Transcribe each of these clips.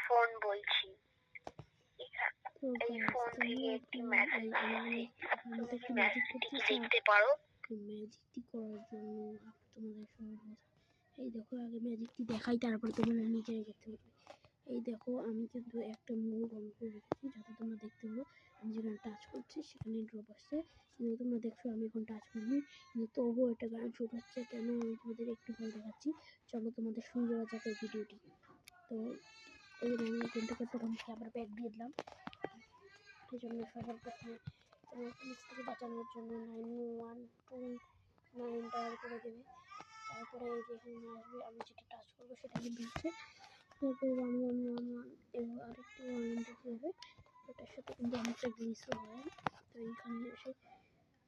Phone বলছি, এই phone থেকে একটি মেসেজ আসছে, তুমি কি মেসেজটি কি দেখতে পারো? ম্যাজিকটি করার জন্য তোমাদের সঙ্গে এই দেখো, আগে ম্যাজিকটি দেখাই, তারপর তোমরা নিজেরাই দেখতে পাবে। এই দেখো, আমি কিন্তু একটা মোড অন করে রেখেছি যাতে তোমরা দেখতে পাবো। আমি যেখানে টাচ করছি সেখানে ড্রপ আসছে, কিন্তু তোমরা দেখছো আমি এখন টাচ করিনি, কিন্তু তবুও এটা গান শুরু হচ্ছে। কেন আমি তোমাদের একটু ভয় দেখাচ্ছি, চলো তোমাদের শুরু করা যাক এই ভিডিওটি। তো এই আমি এখান থেকে প্রথম থেকে আবার ব্যাগ দিয়ে দিলাম, এই জন্য সবার প্রথমে পুলিশ থেকে বাঁচানোর জন্য 912 ডায়াল করে দেবে। তারপরে এই যে এখানে আসবে, আমি যেটা টাচ করবো সেটা কিন্তু হচ্ছে, তারপরে 1111 এবং আরেকটি 1 দেখে যাবে। এটার সাথে কিন্তু অনেকটা গ্লিচও হয়। তো এইখানে এসে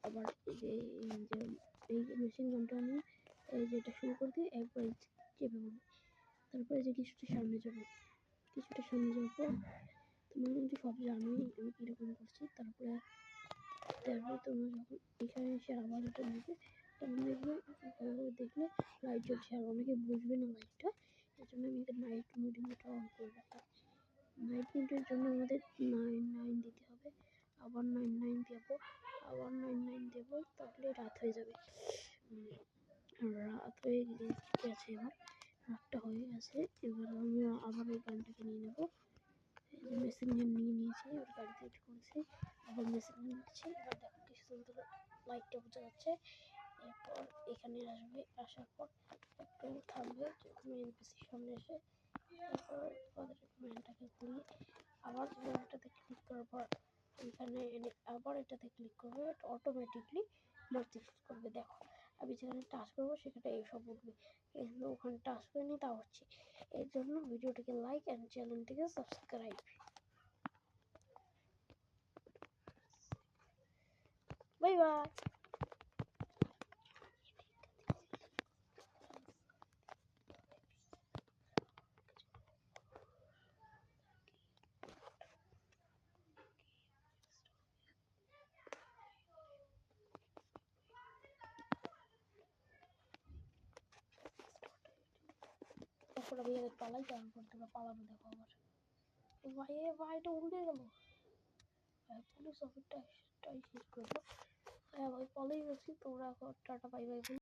আবার এই মেশিন গানটা আমি এই যেটা শুরু করে দিই, একবার চেপে বলি, তারপরে যে কিছুটা সামনে যাবো, যাওয়ার পর তোমরা কিন্তু সব জানোই আমি কীরকম করছি। তারপরে তোমরা যখন এখানে এসে আবার এটা নেবে, তখন দেখবে ভালোভাবে দেখলে লাইট জ্বলছে, আর অনেকে বুঝবে না লাইটটা, এই জন্য আমি নাইট মোডিংটা অন করে রাখি। নাইট মোডের জন্য আমাদের 9 দিতে হবে, আবার 9 দেবো, আবার 9 দেবো, তাহলে রাত হয়ে যাবে। রাত হয়ে গেছে, এবার রাতটা হয়ে গেছে। এবার আমরা আবার ওই গানটাকে নিয়ে নেবো, মেশিন গান নিয়ে নিয়েছি, এবার গাড়িতে এড করেছি, আবার মেশিন গান নিচ্ছি। এবার দেখো কি সুন্দর লাইটটা বোঝা যাচ্ছে। এরপর এখানে আসবে, আসার পর একটু থামবে, যখন এনপিসির সামনে এসে তারপর ওদের ম্যানটাকে ঘুরিয়ে আবার এটাতে ক্লিক করার পর এখানে এনে আবার এটাতে ক্লিক করবে, এটা অটোমেটিকলি মারতে শুরু করবে। দেখো আমি যেখানে টাচ করবো সেখানে এইসব উঠবে, কিন্তু ওখানে টাচ করিনি তা হচ্ছে। এর জন্য ভিডিওটিকে লাইক অ্যান্ড চ্যানেলটিকে সাবস্ক্রাইব। Bye bye. তারপর আমি আগে পালাই, তারপর তোমরা পালানো দেখো আমার। ভাইটা উল্টে গেল, পুলিশ অফিসটাই শেষ করলো। হ্যাঁ ভাই, পালাই গেছি। তোমরা টাটা বাই বাই।